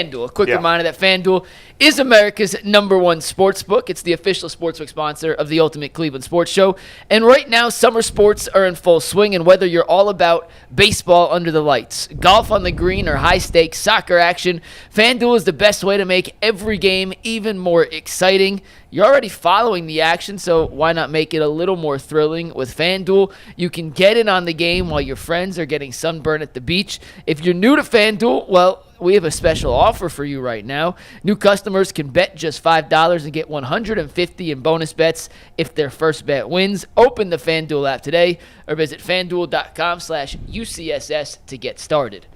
FanDuel. A quick reminder that FanDuel is America's #1 sports book. It's the official sportsbook sponsor of the Ultimate Cleveland Sports Show. And right now, summer sports are in full swing. And whether you're all about baseball under the lights, golf on the green, or high-stakes soccer action, FanDuel is the best way to make every game even more exciting. You're already following the action, so why not make it a little more thrilling? With FanDuel, you can get in on the game while your friends are getting sunburned at the beach. If you're new to FanDuel, well, we have a special offer for you right now. New customers can bet just $5 and get $150 in bonus bets if their first bet wins. Open the FanDuel app today or visit FanDuel.com/UCSS to get started.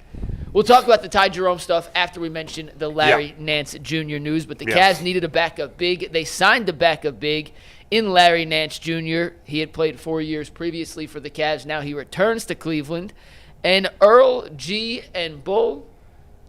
We'll talk about the Ty Jerome stuff after we mention the Larry Nance Jr. news, but the Cavs needed a backup big. They signed a backup big in Larry Nance Jr. He had played 4 years previously for the Cavs. Now he returns to Cleveland. And Earl, G, and Bull,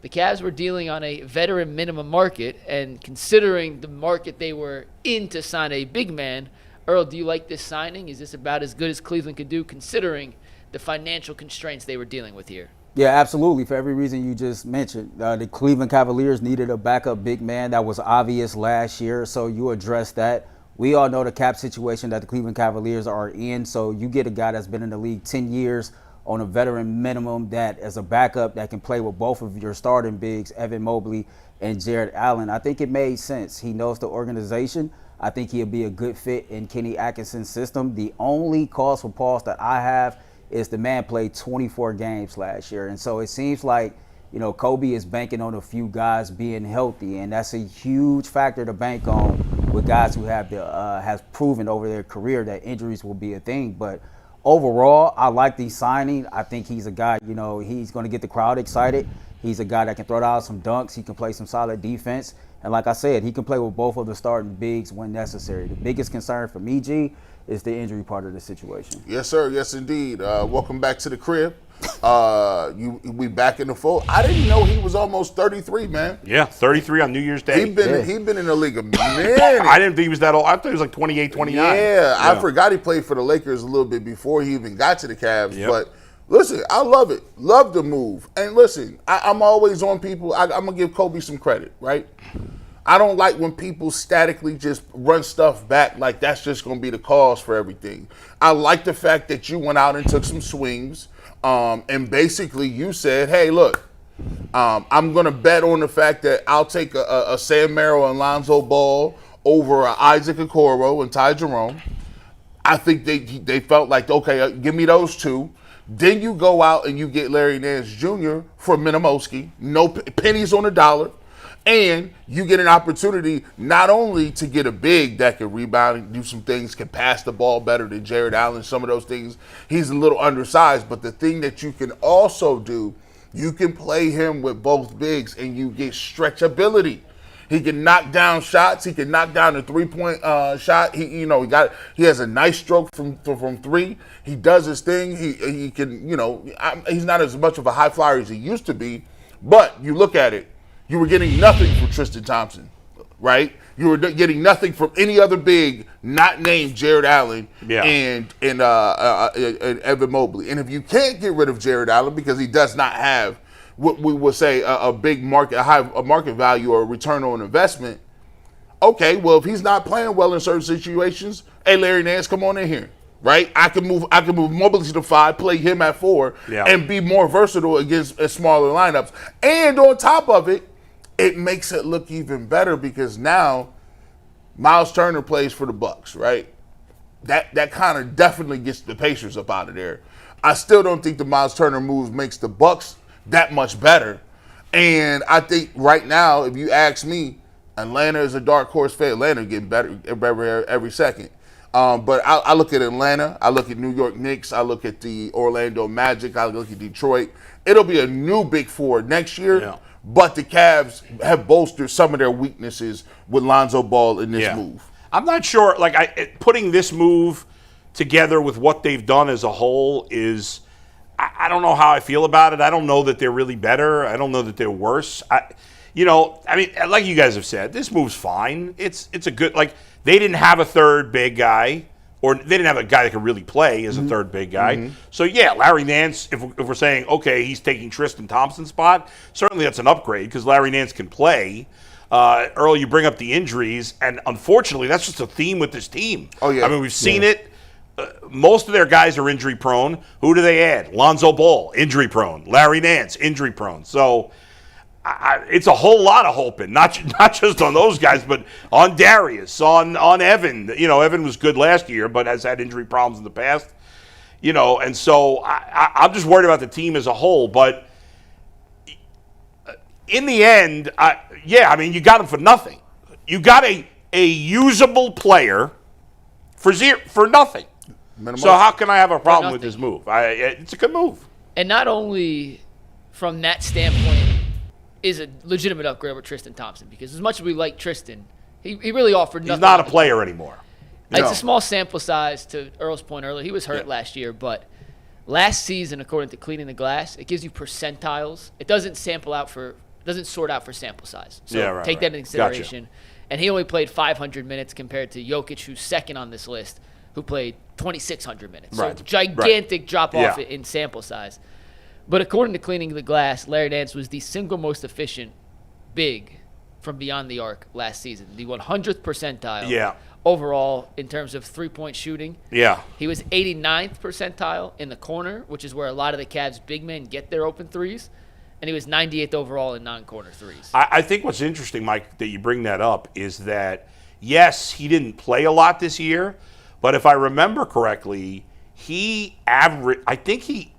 the Cavs were dealing on a veteran minimum market, and considering the market they were in to sign a big man, Earl, do you like this signing? Is this about as good as Cleveland could do considering the financial constraints they were dealing with here? Yeah, absolutely. For every reason you just mentioned, the Cleveland Cavaliers needed a backup big man. That was obvious last year, so you address that. We all know the cap situation that the Cleveland Cavaliers are in, so you get a guy that's been in the league 10 years on a veteran minimum that as a backup that can play with both of your starting bigs, Evan Mobley and Jarrett Allen. I think it made sense. He knows the organization. I think he'll be a good fit in Kenny Atkinson's system. The only cause for pause that I have is the man played 24 games last year. And so it seems like, you know, Kobe is banking on a few guys being healthy, and that's a huge factor to bank on with guys who has proven over their career that injuries will be a thing. But overall, I like the signing. I think he's a guy, you know, he's going to get the crowd excited. He's a guy that can throw out some dunks. He can play some solid defense. And like I said, he can play with both of the starting bigs when necessary. The biggest concern for me, G, is the injury part of the situation. Yes, sir. Yes, indeed. Welcome back to the crib. We back in the fold. I didn't know he was almost 33, man. Yeah, 33 on New Year's Day. He'd been in the league a minute. I didn't think he was that old. I thought he was like 28, 29. Yeah, I forgot he played for the Lakers a little bit before he even got to the Cavs. Yep. But listen, I love it. Love the move. And listen, I'm always on people. I'm going to give Kobe some credit, right? I don't like when people statically just run stuff back like that's just going to be the cause for everything. I like the fact that you went out and took some swings, and basically you said, hey, look, I'm going to bet on the fact that I'll take a Sam Merrill and Lonzo Ball over Isaac Okoro and Ty Jerome. I think they felt like, okay, give me those two. Then you go out and you get Larry Nance Jr. for Minimowski, no pennies on the dollar. And you get an opportunity not only to get a big that can rebound and do some things, can pass the ball better than Jarrett Allen, some of those things. He's a little undersized, but the thing that you can also do, you can play him with both bigs and you get stretchability. He can knock down shots. He can knock down the three-point shot. He has a nice stroke from three. He does his thing. He can, he's not as much of a high flyer as he used to be, but you look at it. You were getting nothing from Tristan Thompson, right? You were getting nothing from any other big not named Jarrett Allen and Evan Mobley. And if you can't get rid of Jarrett Allen because he does not have what we would say a big market, a market value or a return on investment, okay, well, if he's not playing well in certain situations, hey, Larry Nance, come on in here. Right, I can move Mobley to the 5, play him at 4, and be more versatile against smaller lineups. And on top of it, it makes it look even better because now Miles Turner plays for the Bucks, right? That kind of definitely gets the Pacers up out of there. I still don't think the Miles Turner move makes the Bucks that much better. And I think right now, if you ask me, Atlanta is a dark horse for Atlanta getting better every second. But I look at Atlanta, I look at New York Knicks, I look at the Orlando Magic, I look at Detroit. It'll be a new Big Four next year, but the Cavs have bolstered some of their weaknesses with Lonzo Ball in this move. I'm not sure, putting this move together with what they've done as a whole is, I don't know how I feel about it. I don't know that they're really better. I don't know that they're worse. Like you guys have said, this move's fine. It's a good, they didn't have a third big guy or they didn't have a guy that could really play as a third big guy. So, yeah, Larry Nance, if we're saying, okay, he's taking Tristan Thompson's spot, certainly that's an upgrade because Larry Nance can play. Earl, you bring up the injuries, and unfortunately, that's just a theme with this team. Oh, yeah. I mean, we've seen it. Most of their guys are injury prone. Who do they add? Lonzo Ball, injury prone. Larry Nance, injury prone. So it's a whole lot of hoping, not just on those guys, but on Darius, on Evan. Evan was good last year, but has had injury problems in the past. And so I'm just worried about the team as a whole. But in the end, you got him for nothing. You got a usable player for nothing. Minimum. So how can I have a problem with this move? It's a good move. And not only from that standpoint is a legitimate upgrade over Tristan Thompson, because as much as we like Tristan, he really offered nothing. He's not a player anymore. It's a small sample size, to Earl's point earlier. He was hurt last year, but last season, according to Cleaning the Glass, it gives you percentiles. It doesn't sort out for sample size. So take that into consideration. Gotcha. And he only played 500 minutes compared to Jokic, who's second on this list, who played 2,600 minutes. Right. So gigantic drop-off in sample size. But according to Cleaning the Glass, Larry Nance was the single most efficient big from beyond the arc last season, the 100th percentile overall in terms of three-point shooting. Yeah. He was 89th percentile in the corner, which is where a lot of the Cavs' big men get their open threes. And he was 98th overall in non-corner threes. I think what's interesting, Mike, that you bring that up is that, yes, he didn't play a lot this year, but if I remember correctly, it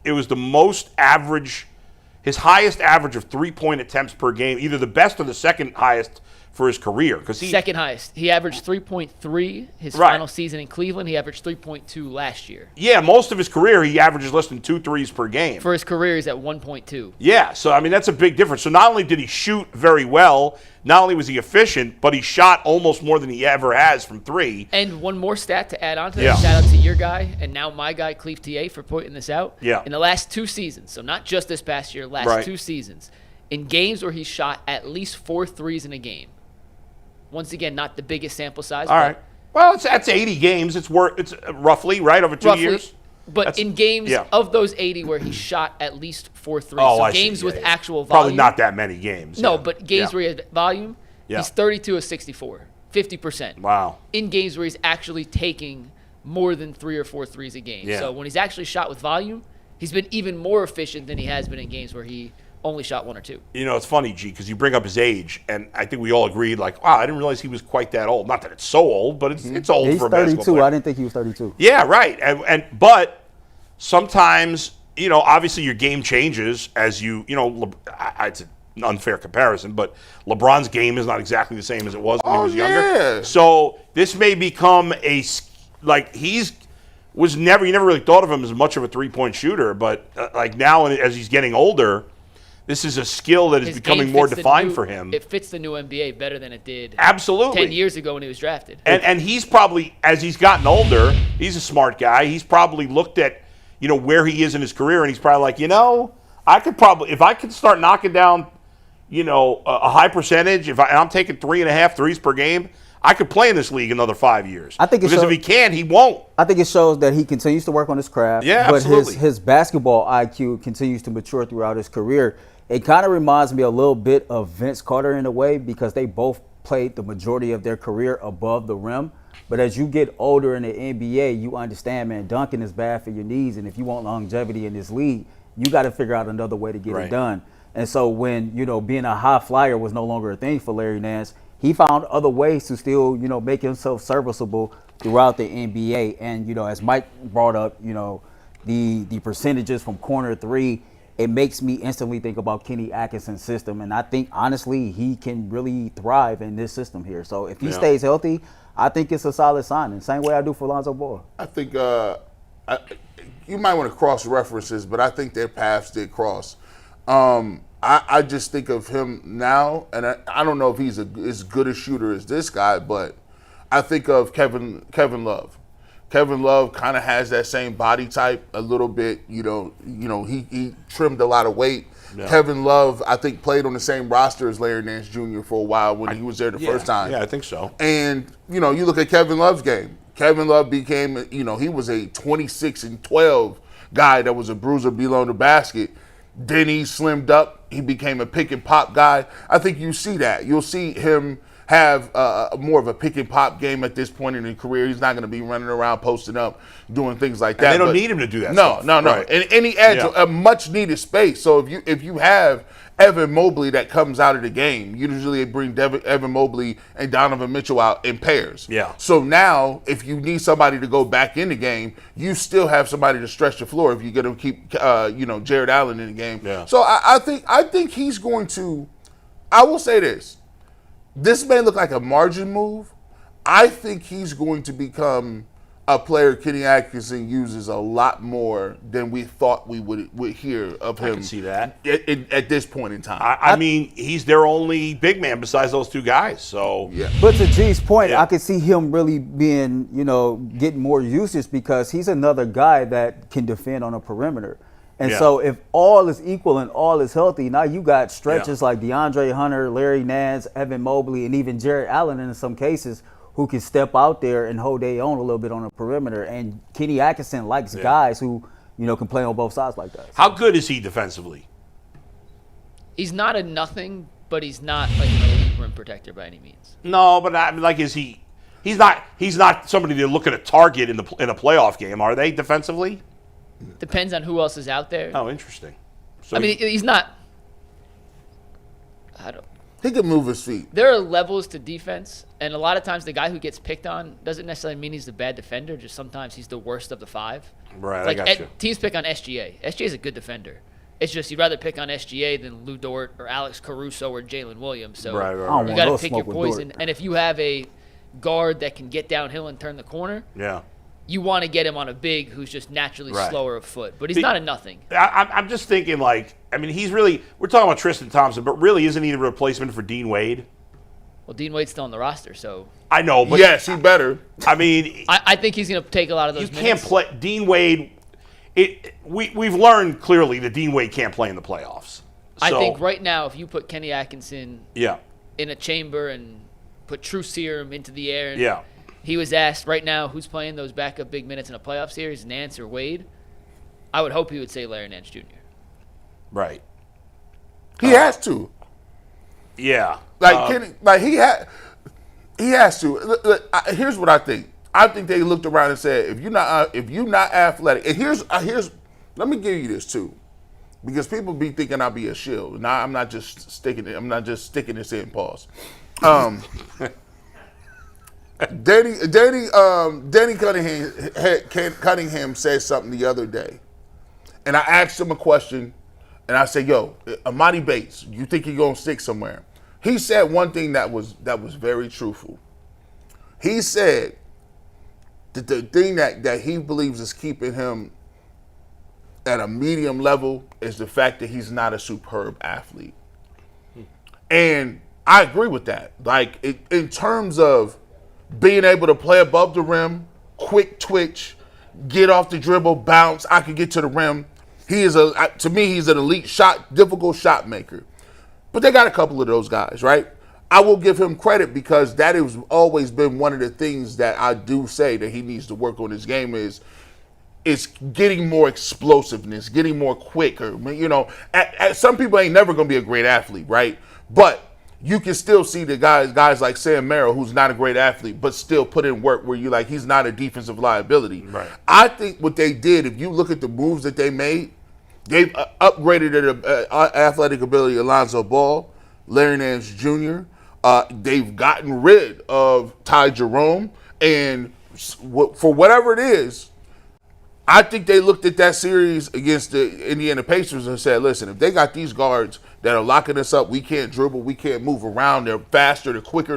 was the most average, his highest average of 3-point attempts per game, either the best or the second highest for his career. Second highest. He averaged 3.3 his final season in Cleveland. He averaged 3.2 last year. Yeah, most of his career, he averages less than 2 threes per game. For his career, he's at 1.2. Yeah, so, I mean, that's a big difference. So not only did he shoot very well, not only was he efficient, but he shot almost more than he ever has from three. And one more stat to add on to that. Shout out to your guy, and now my guy, Cleve TA, for pointing this out. Yeah. In the last 2 seasons, so not just this past year, last 2 seasons, in games where he shot at least 4 threes in a game. Once again, not the biggest sample size. All right. Well, that's 80 games. It's roughly, right, over 2 years? But in games of those 80 where he shot at least 4 threes, games with actual volume. Probably not that many games. No, but games where he had volume, he's 32 of 64, 50%. Wow. In games where he's actually taking more than 3 or 4 threes a game. Yeah. So when he's actually shot with volume, he's been even more efficient than he has been in games where he only shot 1 or 2. It's funny, G, because you bring up his age, and I think we all agreed, like, wow, I didn't realize he was quite that old. Not that it's so old, but it's old for a basketball player. He's 32. I didn't think he was 32. Yeah, right. But sometimes, obviously your game changes as you, it's an unfair comparison, but LeBron's game is not exactly the same as it was when he was younger. So this may become you never really thought of him as much of a three-point shooter, but now as he's getting older, this is a skill that is becoming more defined for him. It fits the new NBA better than it did 10 years ago when he was drafted. And he's probably, as he's gotten older, he's a smart guy. He's probably looked at, where he is in his career, and he's probably like, I could probably, if I could start knocking down, a high percentage, and I'm taking 3.5 threes per game, I could play in this league another 5 years. I think if he can't, he won't. I think it shows that he continues to work on his craft. Yeah, but absolutely. his basketball IQ continues to mature throughout his career. It kind of reminds me a little bit of Vince Carter in a way, because they both played the majority of their career above the rim. But as you get older in the NBA, you understand, man, dunking is bad for your knees. And if you want longevity in this league, you got to figure out another way to get it done. And so when, being a high flyer was no longer a thing for Larry Nance, he found other ways to still, make himself serviceable throughout the NBA. And, as Mike brought up, the percentages from corner three, it makes me instantly think about Kenny Atkinson's system. And I think, honestly, he can really thrive in this system here. So if he stays healthy, I think it's a solid signing. Same way I do for Lonzo Ball. I think you might want to cross references, but I think their paths did cross. I just think of him now, and I don't know if he's as good a shooter as this guy, but I think of Kevin Love. Kevin Love kind of has that same body type a little bit. He trimmed a lot of weight. Yeah. Kevin Love, I think, played on the same roster as Larry Nance Jr. for a while when he was there the first time. Yeah, I think so. And, you look at Kevin Love's game. Kevin Love became, he was a 26-12 guy that was a bruiser below the basket. Then he slimmed up. He became a pick and pop guy. I think you see that. You'll see him have more of a pick and pop game at this point in his career. He's not going to be running around posting up, doing things like that. And they don't need him to do that. No. Right. And he adds a much needed space. So if you have Evan Mobley that comes out of the game, usually they bring Evan Mobley and Donovan Mitchell out in pairs. Yeah. So now, if you need somebody to go back in the game, you still have somebody to stretch the floor if you're going to keep, Jarrett Allen in the game. Yeah. So I think he's going to. I will say this. This may look like a margin move. I think he's going to become a player Kenny Atkinson uses a lot more than we thought we would hear of him. I can see that. At this point in time. I mean, he's their only big man besides those two guys. So yeah. But to G's point, Yeah. I could see him really being, getting more usage because he's another guy that can defend on a perimeter. And Yeah. so if all is equal and all is healthy, now you got stretches like DeAndre Hunter, Larry Nance, Evan Mobley, and even Jarrett Allen in some cases who can step out there and hold their own a little bit on the perimeter. And Kenny Atkinson likes guys who, can play on both sides like that. how good is he defensively? He's not a nothing, but he's not like an elite rim protector by any means. No, but I mean, like, is he? He's not somebody to look at a target in a playoff game, are they? Defensively? Depends on who else is out there. Oh, interesting. So I mean, he's not. He can move his feet. There are levels to defense, and a lot of times the guy who gets picked on doesn't necessarily mean he's a bad defender. Just sometimes he's the worst of the five. right, Like I got you. teams pick on SGA. SGA is a good defender. It's just you'd rather pick on SGA than Lou Dort or Alex Caruso or Jalen Williams. So Right. I don't you want got no to pick your smoke with poison. Dort. And if you have a guard that can get downhill and turn the corner, Yeah. you want to get him on a big who's just naturally Right. slower of foot. But he's not a nothing. I'm just thinking, like, I mean, he's really. We're talking about Tristan Thompson, but really, isn't he a replacement for Dean Wade? Well, Dean Wade's still on the roster, so I know, but Yes, he better. I mean, I think he's going to take a lot of those you can't minutes. play Dean Wade. We've learned clearly that Dean Wade can't play in the playoffs. I So, think right now, if you put Kenny Atkinson Yeah. in a chamber and put True Serum into the air, and Yeah. he was asked right now who's playing those backup big minutes in a playoff series, Nance or Wade, I would hope he would say Larry Nance Jr. Right. He has to. Yeah. Kenny, he has to. Here's what I think. I think they looked around and said, if you're not athletic, and here's let me give you this too, because people be thinking I'll be a shield. Now I'm not just sticking this in. Pause. Danny Cunningham said something the other day, and I asked him a question, and I said, "Yo, Amani Bates, you think he's gonna stick somewhere?" He said one thing that was very truthful. He said that the thing that he believes is keeping him at a medium level is the fact that he's not a superb athlete. And I agree with that. Like, in terms of being able to play above the rim, quick twitch, get off the dribble, bounce, I can get to the rim. To me, he's an elite difficult shot maker. But they got a couple of those guys, right? I will give him credit because that has always been one of the things that I do say that he needs to work on his game is getting more explosiveness, getting more quicker. Some people ain't never going to be a great athlete, right? But you can still see the guys like Sam Merrill, who's not a great athlete, but still put in work where he's not a defensive liability. Right. I think what they did, if you look at the moves that they made, they've upgraded the athletic ability of Lonzo Ball, Larry Nance Jr. They've gotten rid of Jerome, and for whatever it is, I think they looked at that series against the Indiana Pacers and said, listen, if they got these guards that are locking us up, we can't dribble, we can't move around, they're faster, they're quicker,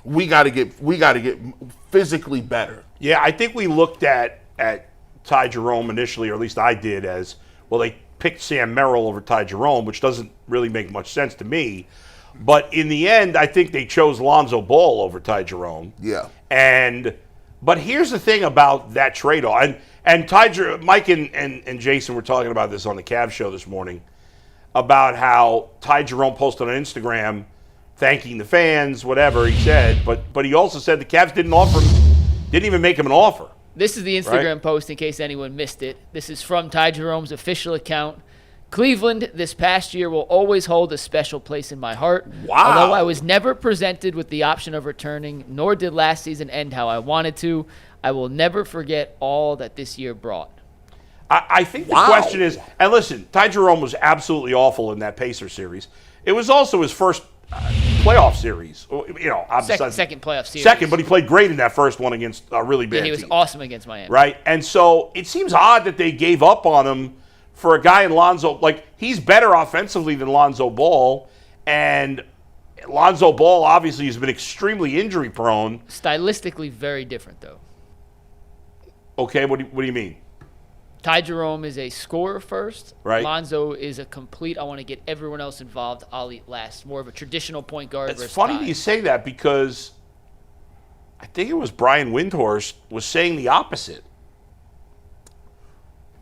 we got to get physically better. Yeah, I think we looked at Ty Jerome initially, or at least I did, as, well, they picked Sam Merrill over Ty Jerome, which doesn't really make much sense to me. But in the end, I think they chose Lonzo Ball over Ty Jerome. Yeah. But here's the thing about that trade-off. And Mike and Jason were talking about this on the Cavs show this morning, about how Ty Jerome posted on Instagram thanking the fans, whatever he said. But he also said the Cavs didn't offer Didn't even make him an offer. This is the Instagram Right. post in case anyone missed it. This is from Ty Jerome's official account. Cleveland this past year will always hold a special place in my heart. Wow. Although I was never presented with the option of returning, nor did last season end how I wanted to, I will never forget all that this year brought. I think the question is, and listen, Ty Jerome was absolutely awful in that Pacer series. It was also his first playoff series. Second playoff series. Second, but he played great in that first one against a really bad He was team. awesome against Miami. Right? And so it seems odd that they gave up on him for a guy in Lonzo. Like, he's better offensively than Lonzo Ball, and Lonzo Ball obviously has been extremely injury prone. Stylistically very different, though. Okay, what do you mean? Ty Jerome is a scorer first. Right. Lonzo is a complete, I want to get everyone else involved, I'll eat last. More of a traditional point guard It's versus funny Ty. that you say that because I think it was Brian Windhorst was saying the opposite.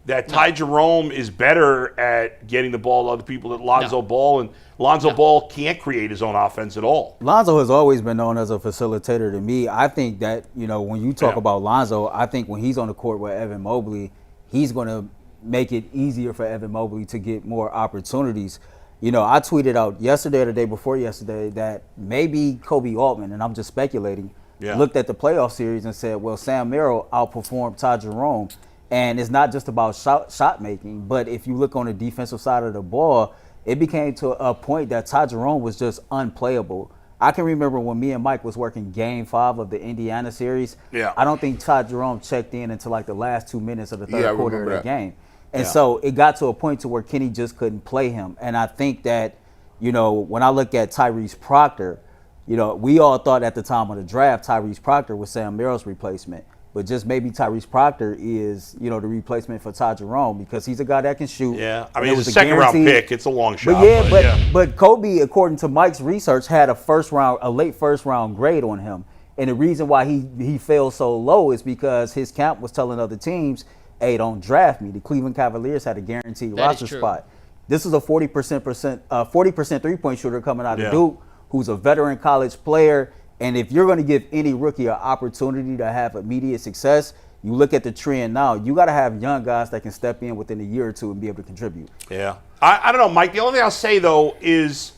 That Ty Jerome is better at getting the ball to other people than Lonzo Ball, and Lonzo Ball can't create his own offense at all. Lonzo has always been known as a facilitator to me. I think that, when you talk about Lonzo, I think when he's on the court with Evan Mobley, he's going to make it easier for Evan Mobley to get more opportunities. I tweeted out yesterday or the day before yesterday that maybe Kobe Altman, and I'm just speculating, looked at the playoff series and said, well, Sam Merrill outperformed Ty Jerome. And it's not just about shot making, but if you look on the defensive side of the ball, it became to a point that Ty Jerome was just unplayable. I can remember when me and Mike was working Game 5 of the Indiana series. Yeah. I don't think Ty Jerome checked in until like the last 2 minutes of the third quarter of the that. game. And so it got to a point to where Kenny just couldn't play him. And I think that, when I look at Tyrese Proctor, we all thought at the time of the draft Tyrese Proctor was Sam Merrill's replacement. But just maybe Tyrese Proctor is, the replacement for Ty Jerome because he's a guy that can shoot. Yeah, I mean, it's a second-round pick. It's a long shot. But Kobe, according to Mike's research, had a late first-round grade on him. And the reason why he fell so low is because his camp was telling other teams, hey, don't draft me. The Cleveland Cavaliers had a guaranteed roster spot. This is a 40% three-point shooter coming out of Duke who's a veteran college player. And if you're going to give any rookie an opportunity to have immediate success, you look at the trend now, you got to have young guys that can step in within a year or two and be able to contribute. Yeah. I don't know, Mike. The only thing I'll say, though, is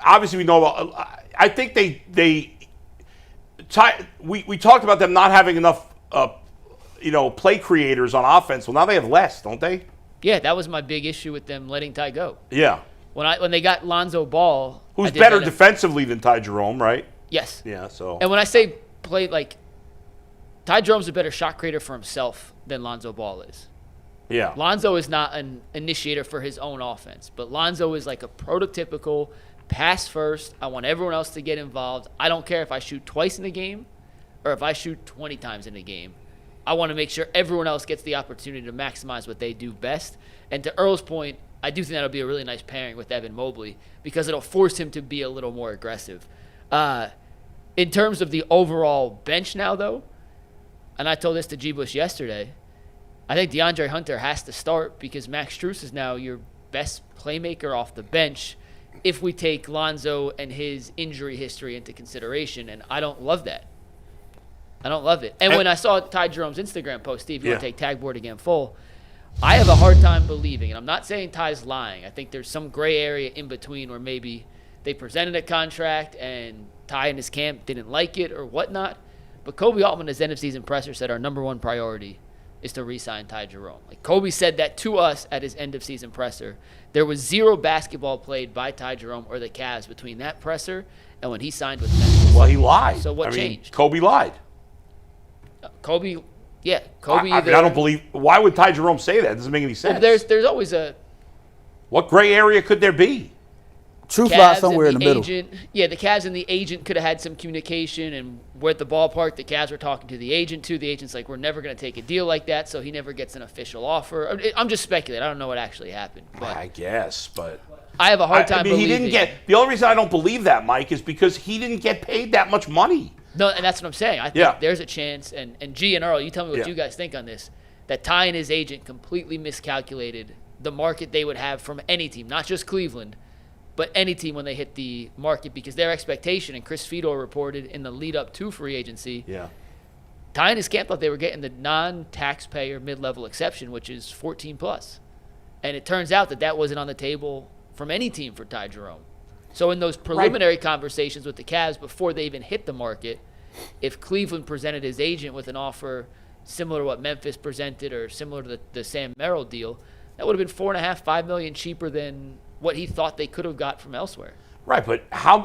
obviously we know about – I think we talked about them not having enough, play creators on offense. Well, now they have less, don't they? Yeah, that was my big issue with them letting Ty go. Yeah. When they got Lonzo Ball, who's better defensively than Ty Jerome, right? Yes. Yeah. So. And when I say play, like Ty Jerome's a better shot creator for himself than Lonzo Ball is. Yeah. Lonzo is not an initiator for his own offense, but Lonzo is like a prototypical pass first. I want everyone else to get involved. I don't care if I shoot twice in a game or if I shoot 20 times in a game. I want to make sure everyone else gets the opportunity to maximize what they do best. And to Earl's point, I do think that'll be a really nice pairing with Evan Mobley because it'll force him to be a little more aggressive. In terms of the overall bench now, though, and I told this to G. Bush yesterday, I think DeAndre Hunter has to start because Max Strus is now your best playmaker off the bench if we take Lonzo and his injury history into consideration, and I don't love that. I don't love it. And when I saw Ty Jerome's Instagram post, Steve, you want to take tag board again full, I have a hard time believing, and I'm not saying Ty's lying. I think there's some gray area in between where maybe they presented a contract and Ty and his camp didn't like it or whatnot. But Kobe Altman, his end of season presser, said our number one priority is to re-sign Ty Jerome. Like Kobe said that to us at his end of season presser. There was zero basketball played by Ty Jerome or the Cavs between that presser and when he signed with Memphis. Well, he lied. So what changed? Kobe lied. Kobe. I don't believe. Why would Ty Jerome say that? It doesn't make any sense. Well, there's always a. What gray area could there be? Truth lies somewhere in the middle. Yeah, the Cavs and the agent could have had some communication, and we're at the ballpark. The Cavs were talking to the agent too. The agent's like, "We're never going to take a deal like that," so he never gets an official offer. I'm just speculating. I don't know what actually happened. But I guess, but I have a hard time believing. He didn't get. The only reason I don't believe that, Mike, is because he didn't get paid that much money. No, and that's what I'm saying. I think there's a chance, and G and Earl, you tell me what you guys think on this, that Ty and his agent completely miscalculated the market they would have from any team, not just Cleveland, but any team when they hit the market, because their expectation, and Chris Fedor reported in the lead up to free agency, Ty and his camp thought they were getting the non-taxpayer mid-level exception, which is 14 plus. And it turns out that wasn't on the table from any team for Ty Jerome. So in those preliminary conversations with the Cavs before they even hit the market, if Cleveland presented his agent with an offer similar to what Memphis presented or similar to the Sam Merrill deal, that would have been $4.5 million cheaper than what he thought they could have got from elsewhere. Right, but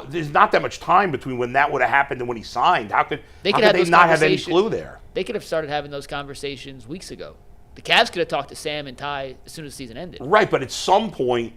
there's not that much time between when that would have happened and when he signed. How could they not have any clue there? They could have started having those conversations weeks ago. The Cavs could have talked to Sam and Ty as soon as the season ended. Right, but at some point,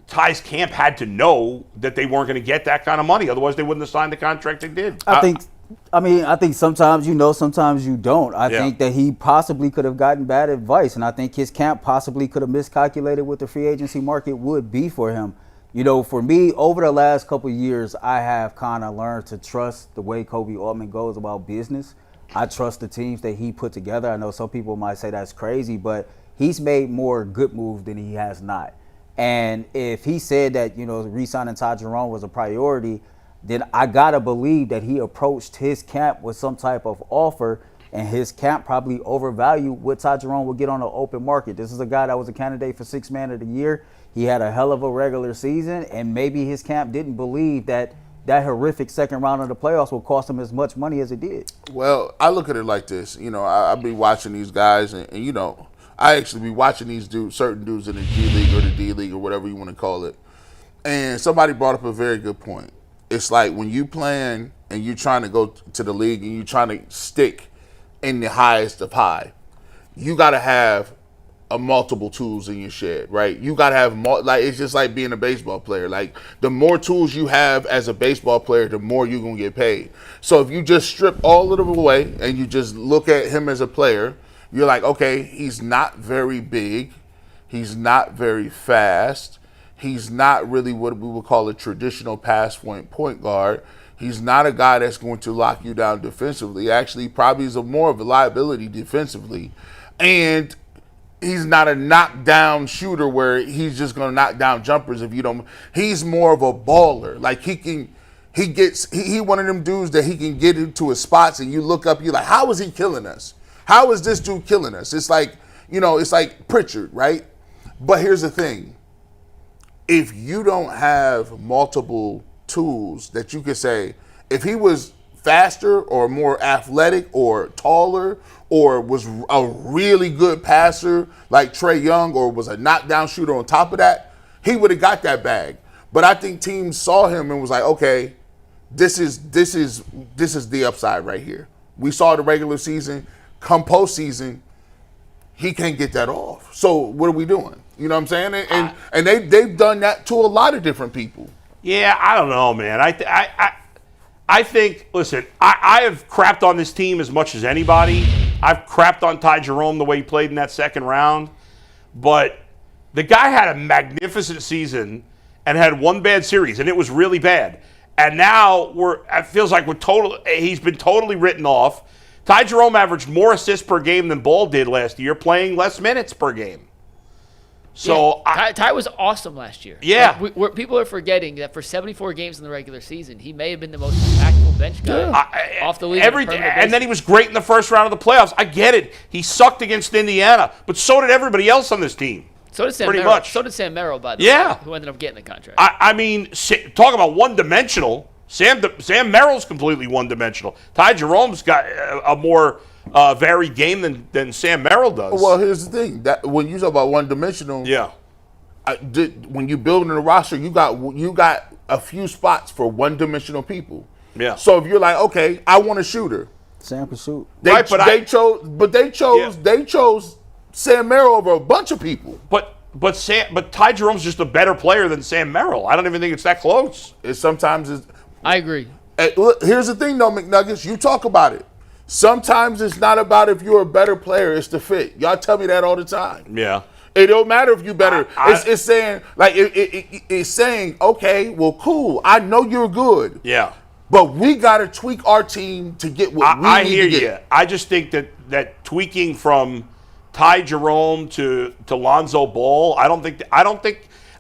Ty's camp had to know that they weren't going to get that kind of money. Otherwise, they wouldn't have signed the contract they did. I think sometimes you know, sometimes you don't. I think that he possibly could have gotten bad advice, and I think his camp possibly could have miscalculated what the free agency market would be for him. You know, for me, over the last couple of years, I have kind of learned to trust the way Kobe Altman goes about business. I trust the teams that he put together. I know some people might say that's crazy, but he's made more good moves than he has not. And if he said that, you know, re-signing Ty Jerome was a priority, then I got to believe that he approached his camp with some type of offer, and his camp probably overvalued what Ty Jerome would get on the open market. This is a guy that was a candidate for Sixth Man of the Year. He had a hell of a regular season, and maybe his camp didn't believe that horrific second round of the playoffs will cost him as much money as it did. Well, I look at it like this. You know, I'll be watching these guys, and you know, I actually be watching these certain dudes in the G League or the D League or whatever you want to call it. And somebody brought up a very good point. It's like when you playing and you're trying to go to the league and you're trying to stick in the highest of high, you got to have multiple tools in your shed, right? You got to have like, it's just like being a baseball player. Like, the more tools you have as a baseball player, the more you're going to get paid. So if you just strip all of them away and you just look at him as a player, you're like, okay, he's not very big. He's not very fast. He's not really what we would call a traditional point guard. He's not a guy that's going to lock you down defensively. Actually, probably is more of a liability defensively. And he's not a knockdown shooter where he's just going to knock down jumpers if you don't. He's more of a baller. Like, he one of them dudes that he can get into his spots and you look up, you're like, how is he killing us? How is this dude killing us? It's like, you know, it's like Pritchard, right? But here's the thing. If you don't have multiple tools that you could say, if he was faster or more athletic or taller or was a really good passer like Trae Young or was a knockdown shooter on top of that, he would have got that bag. But I think teams saw him and was like, okay, this is the upside right here. We saw the regular season. Come postseason, he can't get that off. So what are we doing? You know what I'm saying? And they've done that to a lot of different people. Yeah, I don't know, man. I think, listen, I have crapped on this team as much as anybody. I've crapped on Ty Jerome the way he played in that second round. But the guy had a magnificent season and had one bad series, and it was really bad. And now it feels like he's been totally written off. Ty Jerome averaged more assists per game than Ball did last year, playing less minutes per game. So yeah, Ty was awesome last year. Yeah. Like, people are forgetting that for 74 games in the regular season, he may have been the most impactful bench guy off the league. And then he was great in the first round of the playoffs. I get it. He sucked against Indiana, but so did everybody else on this team. So did Sam Pretty Merrill. much. So did Sam Merrill, by the way, who ended up getting the contract. I mean, talk about one-dimensional. Sam Merrill's completely one-dimensional. Ty Jerome's got a more varied game than Sam Merrill does. Well, here's the thing: that when you talk about one-dimensional, when you building a roster, you got a few spots for one-dimensional people. Yeah. So if you're like, okay, I want a shooter, Sam can shoot. They chose Sam Merrill over a bunch of people. But Ty Jerome's just a better player than Sam Merrill. I don't even think it's that close. I agree. Here's the thing, though, McNuggets. You talk about it. Sometimes it's not about if you're a better player; it's the fit. Y'all tell me that all the time. Yeah. It don't matter if you're better. It's saying like it's saying, okay, well, cool. I know you're good. Yeah. But we got to tweak our team to get what we need to get. I hear you. I just think that tweaking from Ty Jerome to Lonzo Ball,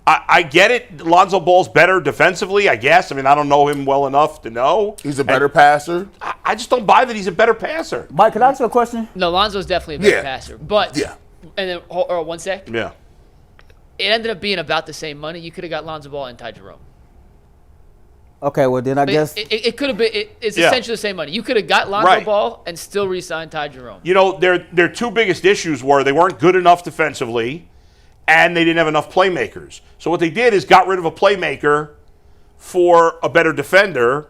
I get it. Lonzo Ball's better defensively, I guess. I mean, I don't know him well enough to know. He's a better passer. I just don't buy that he's a better passer. Mike, can I ask you a question? No, Lonzo's definitely a better Yeah. passer. But, Yeah. and then, or 1 sec. Yeah. It ended up being about the same money. You could have got Lonzo Ball and Ty Jerome. Okay, well then I guess It could have been, it's Yeah. essentially the same money. You could have got Lonzo Right. Ball and still re-signed Ty Jerome. You know, their two biggest issues were they weren't good enough defensively, and they didn't have enough playmakers. So what they did is got rid of a playmaker for a better defender.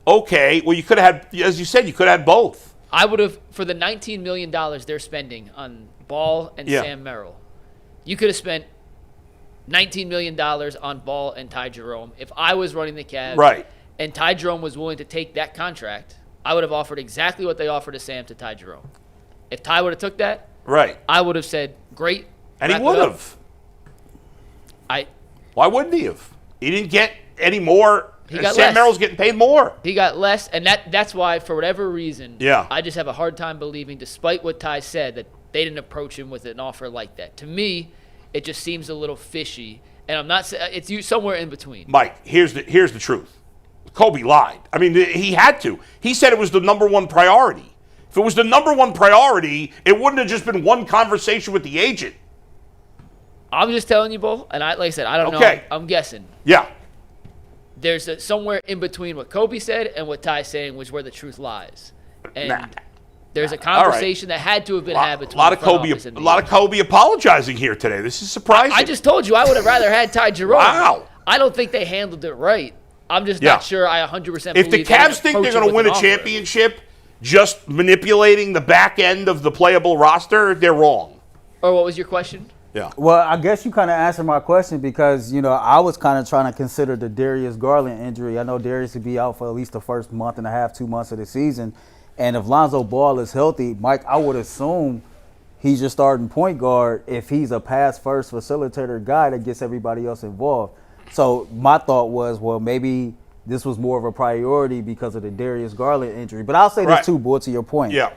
Okay, well, you could have had, as you said, you could have had both. I would have, for the $19 million they're spending on Ball and Yeah. Sam Merrill, you could have spent $19 million on Ball and Ty Jerome. If I was running the Cavs Right. and Ty Jerome was willing to take that contract, I would have offered exactly what they offered to Sam to Ty Jerome. If Ty would have took that, Right. I would have said, great. And he wrap it would up. have. I Why wouldn't he have? He didn't get any more. He got Sam less. Merrill's getting paid more. He got less, and that's why, for whatever reason, Yeah. I just have a hard time believing, despite what Ty said, that they didn't approach him with an offer like that. To me, it just seems a little fishy, and I'm not saying it's you somewhere in between. Mike, here's the truth. Kobe lied. I mean, he had to. He said it was the number one priority. If it was the number one priority, it wouldn't have just been one conversation with the agent. I'm just telling you, Bull, and like I said, I don't Okay. know. I'm guessing. Yeah. There's somewhere in between what Kobe said and what Ty's saying, which is where the truth lies. And Nah. there's a All right. conversation that had to have been had A between lot of the front Kobe. office and A the lot of agent. Kobe apologizing here today. This is surprising. I just told you I would have rather had Ty Jerome. Wow. I don't think they handled it right. I'm just Yeah. not sure I 100% If the believe they didn't Cavs think approach they're it going to with win an a offer. championship just manipulating the back end of the playable roster, they're wrong. Or what was your question? Yeah. Well, I guess you kind of answered my question because, I was kind of trying to consider the Darius Garland injury. I know Darius would be out for at least the first month and a half, 2 months of the season. And if Lonzo Ball is healthy, Mike, I would assume he's your starting point guard if he's a pass-first facilitator guy that gets everybody else involved. So my thought was, well, maybe this was more of a priority because of the Darius Garland injury. But I'll say Right. this too, Boy, to your point. Yeah.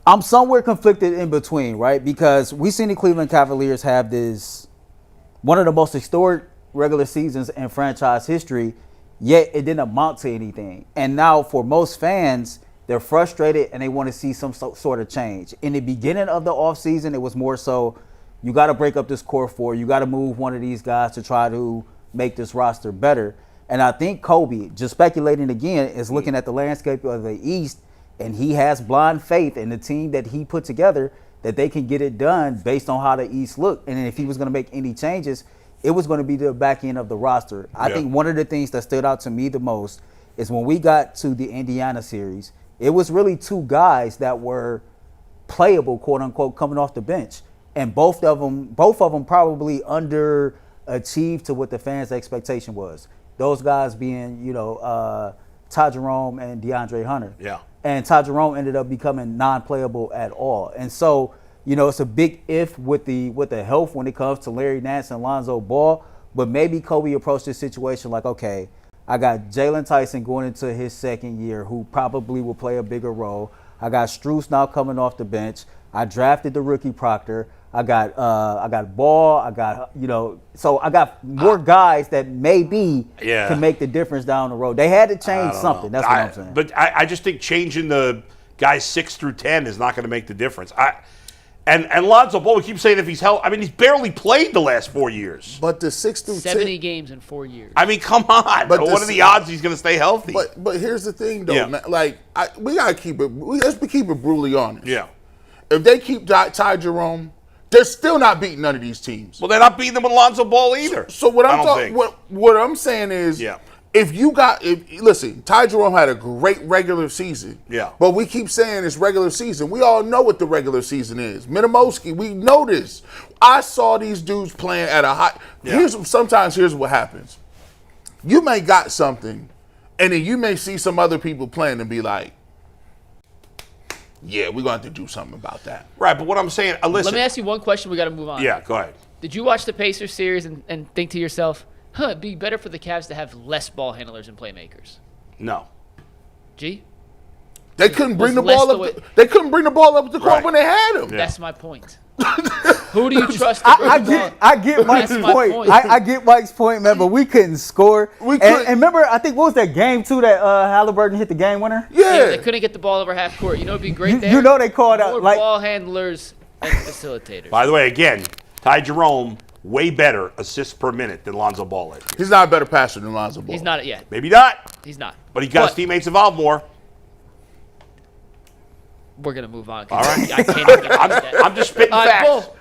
I'm somewhere conflicted in between, right? Because we seen the Cleveland Cavaliers have this one of the most historic regular seasons in franchise history, yet it didn't amount to anything. And now for most fans, they're frustrated and they want to see some sort of change. In the beginning of the offseason, it was more so, you got to break up this core four. You got to move one of these guys to try to make this roster better. And I think Kobe, just speculating again, is looking at the landscape of the East, and he has blind faith in the team that he put together that they can get it done based on how the East looked. And if he was going to make any changes, it was going to be the back end of the roster. I think one of the things that stood out to me the most is when we got to the Indiana series, it was really two guys that were playable, quote unquote, coming off the bench. And both of them probably underachieved to what the fans' expectation was. Those guys being, Ty Jerome and DeAndre Hunter. Yeah. And Ty Jerome ended up becoming non-playable at all. And so, it's a big if with the health when it comes to Larry Nance and Lonzo Ball. But maybe Kobe approached this situation like, okay, I got Jalen Tyson going into his second year who probably will play a bigger role. I got Strus now coming off the bench. I drafted the rookie Proctor. I got Ball. I got, so I got more guys that maybe can make the difference down the road. They had to change something. That's what I'm saying. But I just think changing the guys 6 through 10 is not going to make the difference. And Lonzo Ball, we keep saying if he's healthy. I mean, he's barely played the last 4 years. But the 6 through 70 10, games in 4 years. I mean, come on. But What are the odds he's going to stay healthy? But here's the thing, though, Yeah. man. Like, we gotta keep it. Let's keep it brutally honest. Yeah. If they keep Ty Jerome, they're still not beating none of these teams. Well, they're not beating them with Lonzo Ball either. So what I I'm don't talking, think. what I'm saying is, Yeah. listen, Ty Jerome had a great regular season. Yeah. But we keep saying it's regular season. We all know what the regular season is. Minimowski, we know this. I saw these dudes playing at a high. Yeah. Sometimes here's what happens. You may got something, and then you may see some other people playing and be like, yeah, we're going to have to do something about that. Right, but what I'm saying, listen. Let me ask you one question. We got to move on. Yeah, go ahead. Did you watch the Pacers series and think to yourself, it'd be better for the Cavs to have less ball handlers and playmakers? No. G? They couldn't bring the less ball the up. way- They couldn't bring the ball up the court Right. when they had him. Yeah. That's my point. Who do you trust? To bring the ball? I get Mike's That's my point. point. I get Mike's point, man. But we couldn't score. And remember, I think what was that game too that Halliburton hit the game winner? Yeah, they Yeah. couldn't get the ball over half court. You know, it'd be great there. You know they called More out like ball handlers and facilitators. By the way, again, Ty Jerome, way better assists per minute than Lonzo Ball is. He's not a better passer than Lonzo Ball. He's not yet. Maybe not, He's not. but he got his teammates involved more. We're gonna move on. All right. I can't even I'm just spitting All right, facts. Bull.